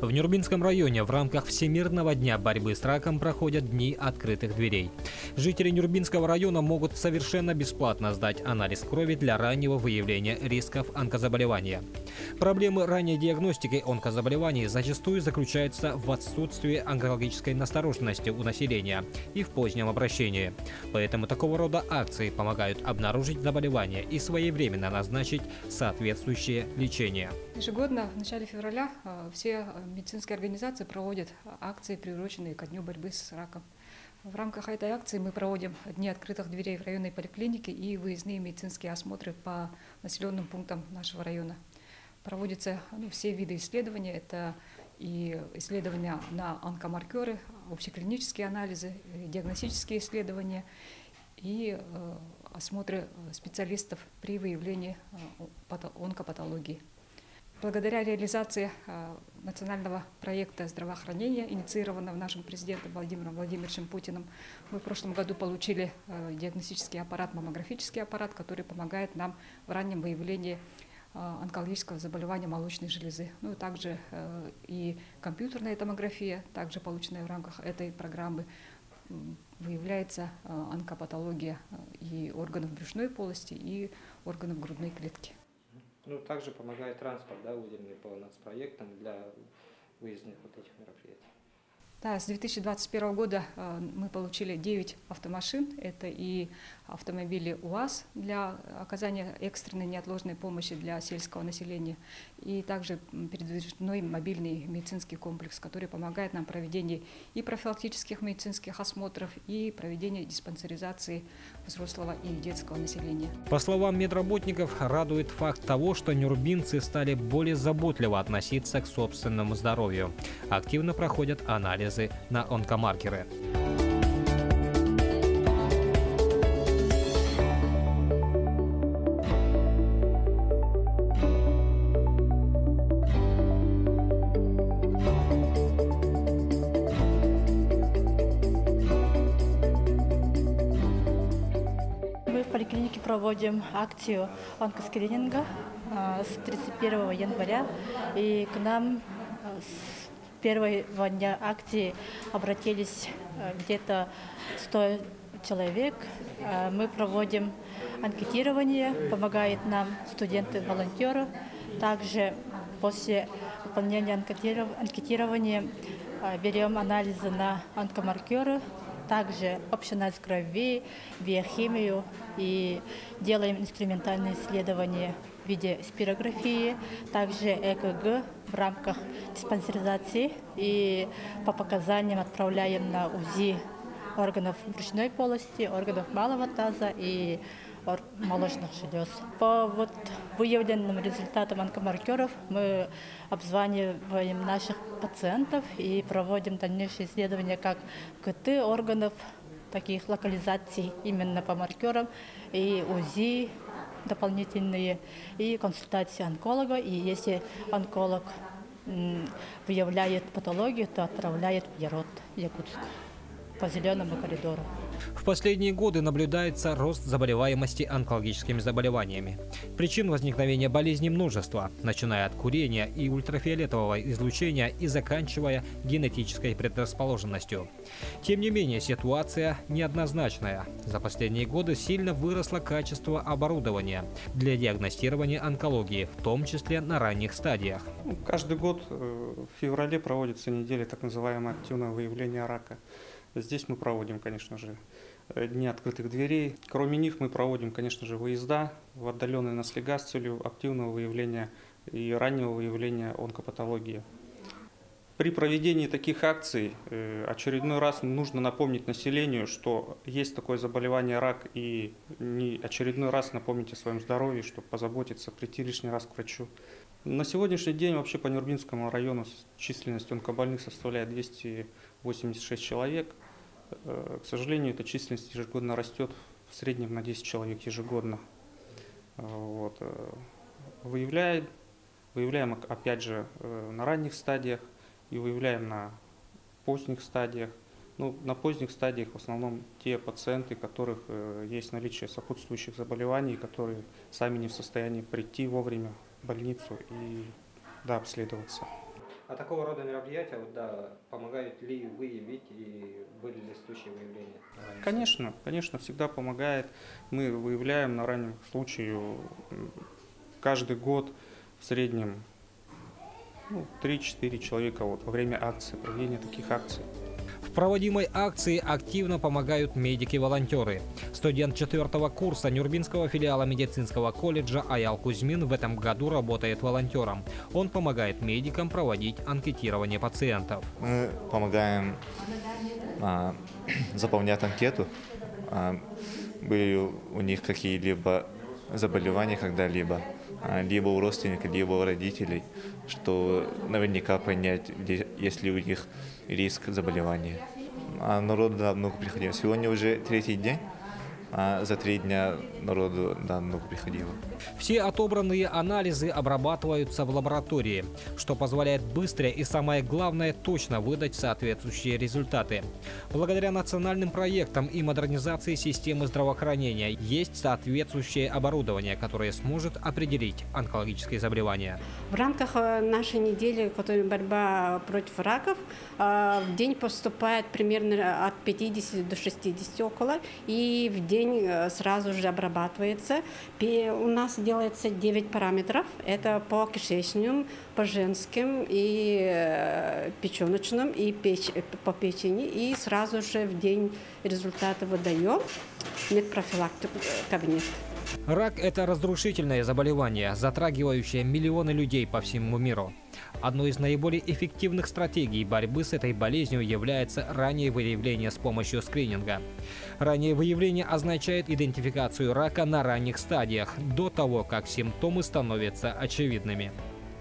В Нюрбинском районе в рамках Всемирного дня борьбы с раком проходят дни открытых дверей. Жители Нюрбинского района могут совершенно бесплатно сдать анализ крови для раннего выявления рисков онкозаболевания. Проблемы ранней диагностики онкозаболеваний зачастую заключаются в отсутствии онкологической настороженности у населения и в позднем обращении. Поэтому такого рода акции помогают обнаружить заболевание и своевременно назначить соответствующее лечение. Ежегодно в начале февраля все медицинские организации проводят акции, приуроченные ко дню борьбы с раком. В рамках этой акции мы проводим дни открытых дверей в районной поликлинике и выездные медицинские осмотры по населенным пунктам нашего района. Проводятся все виды исследований. Это и исследования на онкомаркеры, общеклинические анализы, диагностические исследования и осмотры специалистов при выявлении онкопатологии. Благодаря реализации национального проекта здравоохранения, инициированного нашим президентом Владимиром Владимировичем Путиным, мы в прошлом году получили диагностический аппарат, маммографический аппарат, который помогает нам в раннем выявлении онкологического заболевания молочной железы. Ну, также и компьютерная томография, также полученная в рамках этой программы, выявляется онкопатология и органов брюшной полости, и органов грудной клетки. Ну, также помогает транспорт, да, выделенный по нацпроектам для выездных вот этих мероприятий. Да, с 2021 года мы получили 9 автомашин. Это и автомобили УАЗ для оказания экстренной неотложной помощи для сельского населения, и также передвижной мобильный медицинский комплекс, который помогает нам в проведении и профилактических медицинских осмотров, и проведении диспансеризации взрослого и детского населения. По словам медработников, радует факт того, что нюрбинцы стали более заботливо относиться к собственному здоровью. Активно проходят анализы на онкомаркеры. Мы в поликлинике проводим акцию онкоскрининга с 31 января, и к нам с первого дня акции обратились где-то 100 человек. Мы проводим анкетирование, помогают нам студенты-волонтеры. Также после выполнения анкетирования берем анализы на онкомаркеры, также общий анализ крови, биохимию, и делаем инструментальные исследования в виде спирографии, также ЭКГ в рамках диспансеризации, и по показаниям отправляем на УЗИ органов брюшной полости, органов малого таза и молочных желез. По выявленным результатам онкомаркеров мы обзваниваем наших пациентов и проводим дальнейшие исследования как КТ органов, таких локализаций именно по маркерам, и УЗИ дополнительные, и консультации онколога. И если онколог выявляет патологию, то отправляет в Ярод, Якутск, по зеленому коридору. В последние годы наблюдается рост заболеваемости онкологическими заболеваниями. Причин возникновения болезни множество, начиная от курения и ультрафиолетового излучения и заканчивая генетической предрасположенностью. Тем не менее, ситуация неоднозначная. За последние годы сильно выросло качество оборудования для диагностирования онкологии, в том числе на ранних стадиях. Каждый год в феврале проводится неделя так называемого активного выявления рака. Здесь мы проводим, конечно же, дни открытых дверей. Кроме них мы проводим, конечно же, выезда в отдаленные наслега с целью активного выявления и раннего выявления онкопатологии. При проведении таких акций очередной раз нужно напомнить населению, что есть такое заболевание рак, и очередной раз напомнить о своем здоровье, чтобы позаботиться, прийти лишний раз к врачу. На сегодняшний день вообще по Нюрбинскому району численность онкобольных составляет 286 человек. К сожалению, эта численность ежегодно растет в среднем на 10 человек ежегодно. Выявляем опять же на ранних стадиях и выявляем на поздних стадиях. Ну, на поздних стадиях в основном те пациенты, у которых есть наличие сопутствующих заболеваний, которые сами не в состоянии прийти вовремя в больницу и обследоваться. А такого рода мероприятия, вот, да, помогают ли выявить и были ли случаи выявления? Конечно, конечно, всегда помогает. Мы выявляем на раннем случае каждый год в среднем 3-4 человека вот, во время акции, проведения таких акций. В проводимой акции активно помогают медики-волонтеры. Студент 4-го курса Нюрбинского филиала медицинского колледжа Аял Кузьмин в этом году работает волонтером. Он помогает медикам проводить анкетирование пациентов. Мы помогаем заполнять анкету. Были у них какие-либо заболевания когда-либо, либо у родственников, либо у родителей, что наверняка понять, есть ли у них риск заболевания. Народу много приходило. Сегодня уже 3-й день, за 3 дня народу много приходило. Все отобранные анализы обрабатываются в лаборатории, что позволяет быстро и, самое главное, точно выдать соответствующие результаты. Благодаря национальным проектам и модернизации системы здравоохранения есть соответствующее оборудование, которое сможет определить онкологические заболевания. В рамках нашей недели, которая борьба против раков, в день поступает примерно от 50 до 60 около, и в день сразу же обрабатывается. У нас делается 9 параметров. Это по кишечным, по женским, и печеночным, и по печени. И сразу же в день результаты выдаем медпрофилактику кабинет. Рак – это разрушительное заболевание, затрагивающее миллионы людей по всему миру. Одной из наиболее эффективных стратегий борьбы с этой болезнью является раннее выявление с помощью скрининга. Раннее выявление означает идентификацию рака на ранних стадиях, до того, как симптомы становятся очевидными.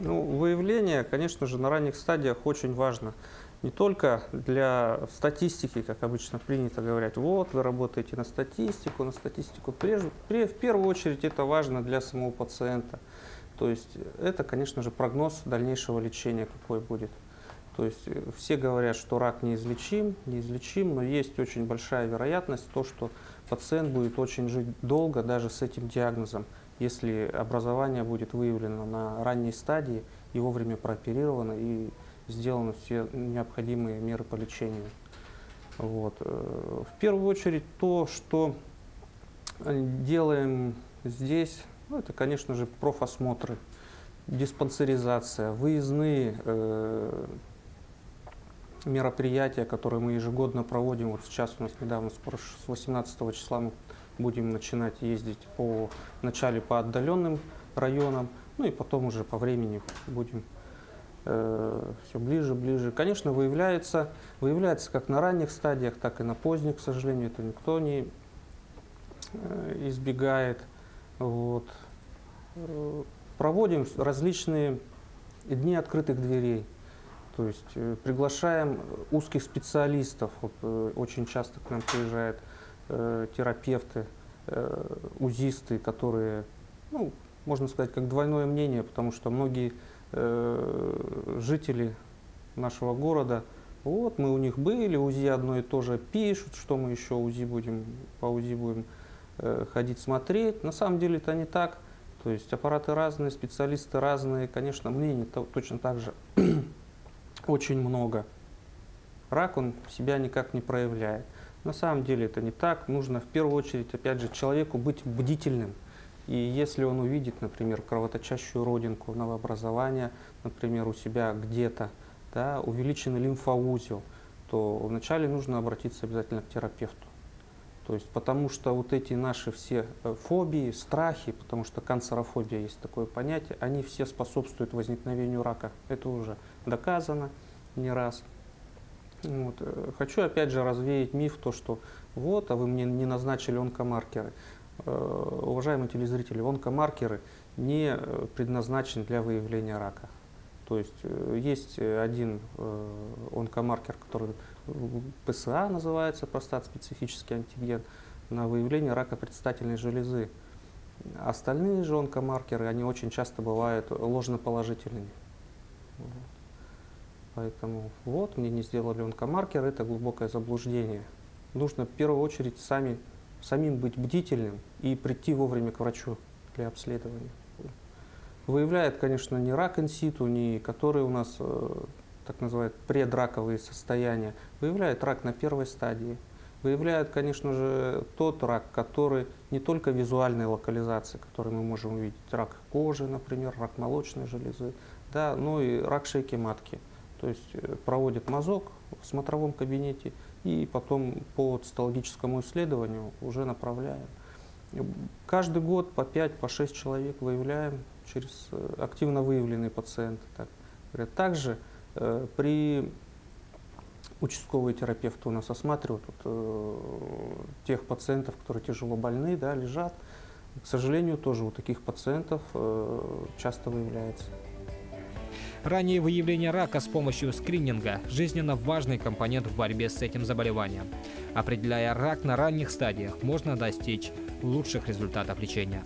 Выявление, конечно же, на ранних стадиях очень важно. Не только для статистики, как обычно принято говорить, вот вы работаете на статистику. В первую очередь это важно для самого пациента. То есть это, конечно же, прогноз дальнейшего лечения какой будет. То есть все говорят, что рак неизлечим, но есть очень большая вероятность, что пациент будет очень жить долго даже с этим диагнозом, если образование будет выявлено на ранней стадии и вовремя прооперировано и сделаны все необходимые меры по лечению. Вот. В первую очередь то, что делаем здесь, это, конечно же, профосмотры, диспансеризация, выездные мероприятия, которые мы ежегодно проводим. Вот сейчас у нас недавно, с 18 числа мы будем начинать ездить вначале по отдаленным районам, и потом уже по времени будем все ближе. Конечно, выявляется как на ранних стадиях, так и на поздних, к сожалению, это никто не избегает. Вот. Проводим различные дни открытых дверей, то есть приглашаем узких специалистов. Вот, очень часто к нам приезжают терапевты, УЗИсты, которые, можно сказать, как двойное мнение, потому что многие жители нашего города, вот мы у них были, УЗИ одно и то же пишут, что мы еще по УЗИ будем ходить смотреть. На самом деле это не так. То есть аппараты разные, специалисты разные, конечно, мнений точно так же очень много. Рак он себя никак не проявляет. На самом деле это не так. Нужно в первую очередь, опять же, человеку быть бдительным. И если он увидит, например, кровоточащую родинку новообразования, например, у себя где-то, да, увеличенный лимфоузел, то вначале нужно обратиться обязательно к терапевту. То есть, потому что вот эти наши все фобии, страхи, потому что канцерофобия есть такое понятие, они все способствуют возникновению рака. Это уже доказано не раз. Вот. Хочу опять же развеять миф, что вот, а вы мне не назначили онкомаркеры. Уважаемые телезрители, онкомаркеры не предназначены для выявления рака. То есть есть один онкомаркер, который ПСА называется, простат-специфический антиген, на выявление рака предстательной железы. Остальные же онкомаркеры, они очень часто бывают ложноположительными. Поэтому вот, мне не сделали онкомаркер, это глубокое заблуждение. Нужно в первую очередь самим быть бдительным и прийти вовремя к врачу для обследования. Выявляет, конечно, не рак инситу, не который у нас так называют предраковые состояния. Выявляет рак на первой стадии. Выявляет, конечно же, тот рак, который не только визуальной локализации, который мы можем увидеть, рак кожи, например, рак молочной железы, да, но и рак шейки матки. То есть проводит мазок в смотровом кабинете и потом по цитологическому исследованию уже направляем. Каждый год по 5-6 человек выявляем через активно выявленные пациенты. Так говорят. Также при участковый терапевт у нас осматривает тех пациентов, которые тяжело больны, да, лежат. К сожалению, тоже у таких пациентов часто выявляется. Раннее выявление рака с помощью скрининга – жизненно важный компонент в борьбе с этим заболеванием. Определяя рак на ранних стадиях, можно достичь лучших результатов лечения.